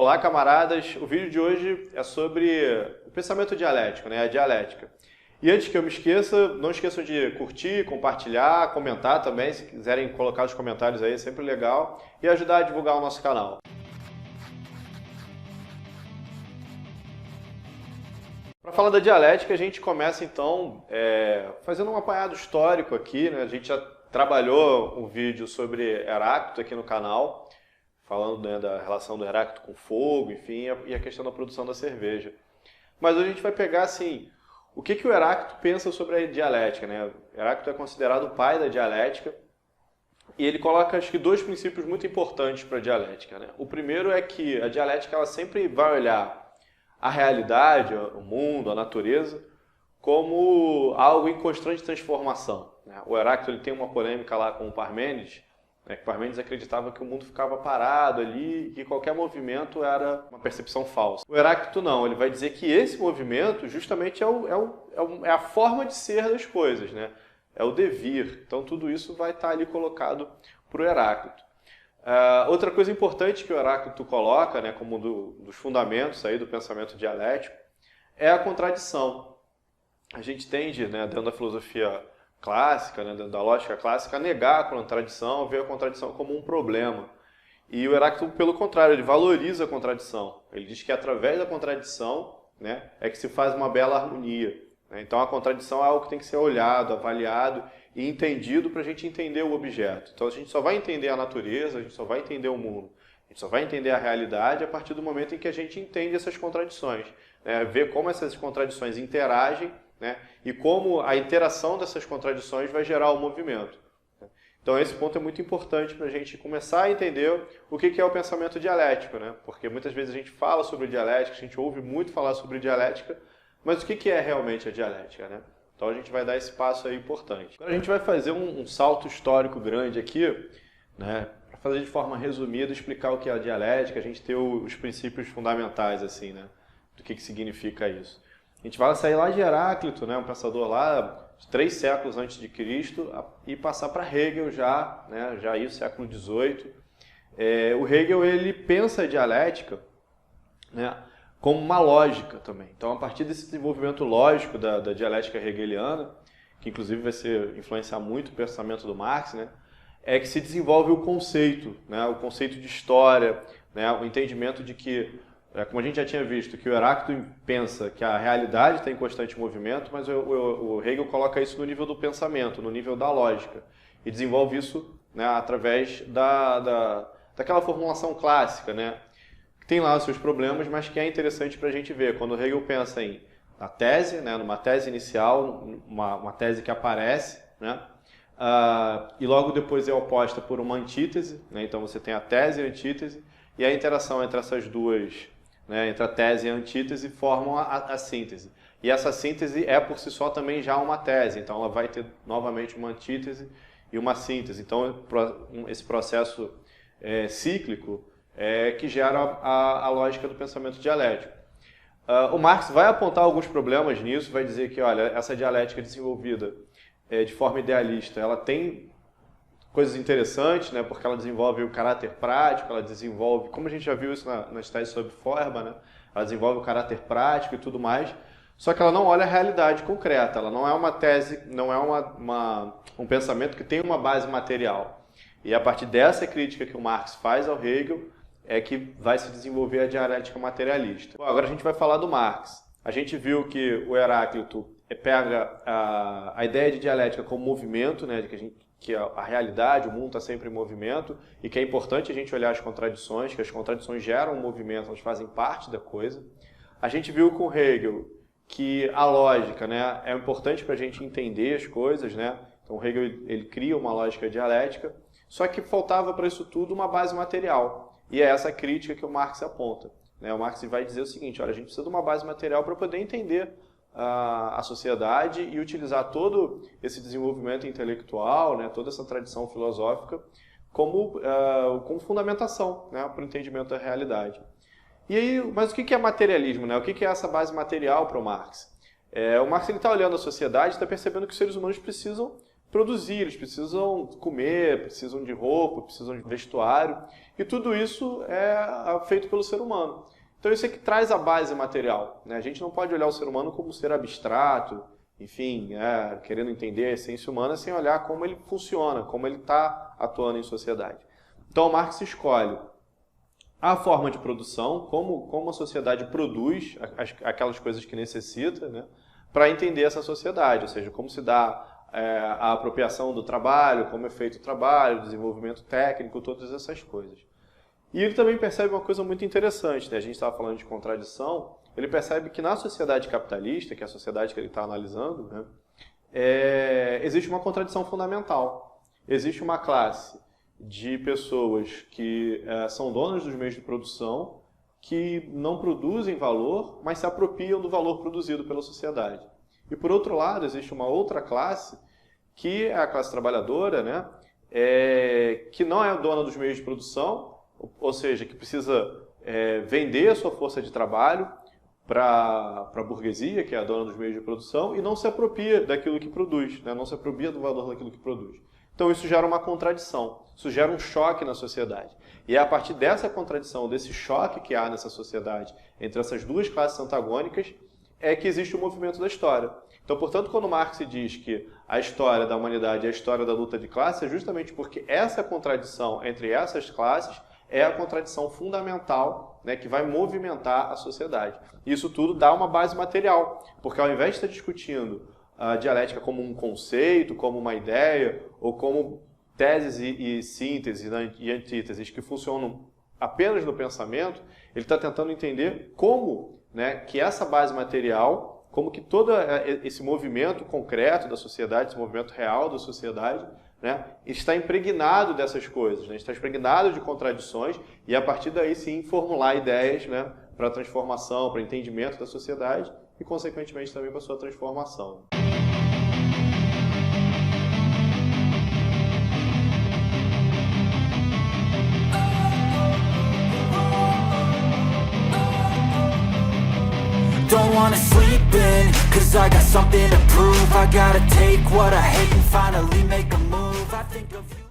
Olá, camaradas! O vídeo de hoje é sobre o pensamento dialético, né? A dialética. E antes que eu me esqueça, não esqueçam de curtir, compartilhar, comentar também, se quiserem colocar os comentários aí, é sempre legal, e ajudar a divulgar o nosso canal. Para falar da dialética, a gente começa então fazendo um apanhado histórico aqui, né? A gente já trabalhou um vídeo sobre Heráclito aqui no canal, falando, né, da relação do Heráclito com fogo, enfim, e a questão da produção da cerveja. Mas hoje a gente vai pegar, assim, o que o Heráclito pensa sobre a dialética, né? Heráclito é considerado o pai da dialética e ele coloca, acho que, dois princípios muito importantes para a dialética, né? O primeiro é que a dialética ela sempre vai olhar a realidade, o mundo, a natureza, como algo em constante transformação, né? O Heráclito ele tem uma polêmica lá com o Parmênides, que Parmênides acreditava que o mundo ficava parado ali e que qualquer movimento era uma percepção falsa. O Heráclito não, ele vai dizer que esse movimento justamente é a forma de ser das coisas, né? É o devir. Então tudo isso vai estar ali colocado para o Heráclito. Outra coisa importante que o Heráclito coloca, né, como dos fundamentos aí do pensamento dialético, é a contradição. A gente tende, né, dentro da filosofia clássica, né, da lógica clássica, a negar a contradição, ver a contradição como um problema. E o Heráclito, pelo contrário, ele valoriza a contradição. Ele diz que através da contradição, né, é que se faz uma bela harmonia, né? Então a contradição é algo que tem que ser olhado, avaliado e entendido para a gente entender o objeto. Então a gente só vai entender a natureza, a gente só vai entender o mundo, a gente só vai entender a realidade a partir do momento em que a gente entende essas contradições, né? Ver como essas contradições interagem, né? E como a interação dessas contradições vai gerar o movimento. Então esse ponto é muito importante para a gente começar a entender o que é o pensamento dialético, né? Porque muitas vezes a gente fala sobre dialética, a gente ouve muito falar sobre dialética, mas o que é realmente a dialética, né? Então a gente vai dar esse passo aí importante. Agora a gente vai fazer um salto histórico grande aqui, né? Para fazer de forma resumida, explicar o que é a dialética, a gente ter os princípios fundamentais, assim, né? Do que significa isso. A gente vai sair lá de Heráclito, né, um pensador lá de 3 séculos antes de Cristo, e passar para Hegel já, né, já aí o século XVIII. O Hegel ele pensa a dialética, né, como uma lógica também. Então, a partir desse desenvolvimento lógico da dialética hegeliana, que inclusive vai influenciar muito o pensamento do Marx, né, é que se desenvolve o conceito, né, o conceito de história, né, o entendimento de que, como a gente já tinha visto, que o Heráclito pensa que a realidade está em constante movimento, mas o Hegel coloca isso no nível do pensamento, no nível da lógica, e desenvolve isso, né, através daquela formulação clássica, né, que tem lá os seus problemas, mas que é interessante para a gente ver. Quando o Hegel pensa na tese, né, numa tese inicial, uma tese que aparece, né, e logo depois é oposta por uma antítese, né, então você tem a tese e a antítese, e a interação entre essas duas, né, entre a tese e a antítese, formam a síntese. E essa síntese é por si só também já uma tese, então ela vai ter novamente uma antítese e uma síntese. Então esse processo cíclico que gera a lógica do pensamento dialético. O Marx vai apontar alguns problemas nisso, vai dizer que, olha, essa dialética desenvolvida de forma idealista, ela tem coisas interessantes, né, porque ela desenvolve o caráter prático, ela desenvolve, como a gente já viu isso nas teses sobre Feuerbach, né, ela desenvolve o caráter prático e tudo mais, só que ela não olha a realidade concreta, ela não é uma tese, não é um pensamento que tem uma base material. E a partir dessa crítica que o Marx faz ao Hegel, é que vai se desenvolver a dialética materialista. Bom, agora a gente vai falar do Marx. A gente viu que o Heráclito pega a ideia de dialética como movimento, né, que a realidade, o mundo está sempre em movimento e que é importante a gente olhar as contradições, que as contradições geram um movimento, elas fazem parte da coisa. A gente viu com Hegel que a lógica, né, é importante para a gente entender as coisas, né? Então Hegel ele cria uma lógica dialética, só que faltava para isso tudo uma base material. E é essa crítica que o Marx aponta, né? O Marx vai dizer o seguinte, olha, a gente precisa de uma base material para poder entender a sociedade e utilizar todo esse desenvolvimento intelectual, né, toda essa tradição filosófica como fundamentação, né, para o entendimento da realidade. E aí, mas o que é materialismo, né? O que é essa base material para o Marx? O Marx está olhando a sociedade e está percebendo que os seres humanos precisam produzir, eles precisam comer, precisam de roupa, precisam de vestuário, e tudo isso é feito pelo ser humano. Então isso é que traz a base material, né? A gente não pode olhar o ser humano como um ser abstrato, enfim, querendo entender a essência humana sem olhar como ele funciona, como ele está atuando em sociedade. Então Marx escolhe a forma de produção, como a sociedade produz aquelas coisas que necessita, né, para entender essa sociedade, ou seja, como se dá a apropriação do trabalho, como é feito o trabalho, o desenvolvimento técnico, todas essas coisas. E ele também percebe uma coisa muito interessante, né? A gente estava falando de contradição, ele percebe que na sociedade capitalista, que é a sociedade que ele está analisando, né, existe uma contradição fundamental. Existe uma classe de pessoas que são donas dos meios de produção, que não produzem valor, mas se apropriam do valor produzido pela sociedade. E por outro lado, existe uma outra classe, que é a classe trabalhadora, né, que não é dona dos meios de produção, ou seja, que precisa vender a sua força de trabalho para a burguesia, que é a dona dos meios de produção, e não se apropria daquilo que produz, né, não se apropria do valor daquilo que produz. Então isso gera uma contradição, isso gera um choque na sociedade. E é a partir dessa contradição, desse choque que há nessa sociedade, entre essas duas classes antagônicas, é que existe o movimento da história. Então, portanto, quando Marx diz que a história da humanidade é a história da luta de classe, é justamente porque essa contradição entre essas classes é a contradição fundamental, né, que vai movimentar a sociedade. Isso tudo dá uma base material, porque ao invés de estar discutindo a dialética como um conceito, como uma ideia, ou como teses e sínteses e antíteses que funcionam apenas no pensamento, ele está tentando entender como, né, que essa base material, como que todo esse movimento concreto da sociedade, esse movimento real da sociedade, né, está impregnado dessas coisas, né, está impregnado de contradições, e a partir daí sim formular ideias, né, para a transformação, para o entendimento da sociedade e consequentemente também para a sua transformação. Don't wanna sleep in, cause I got something to prove. I gotta take what I hate and finally make a move. I think of you.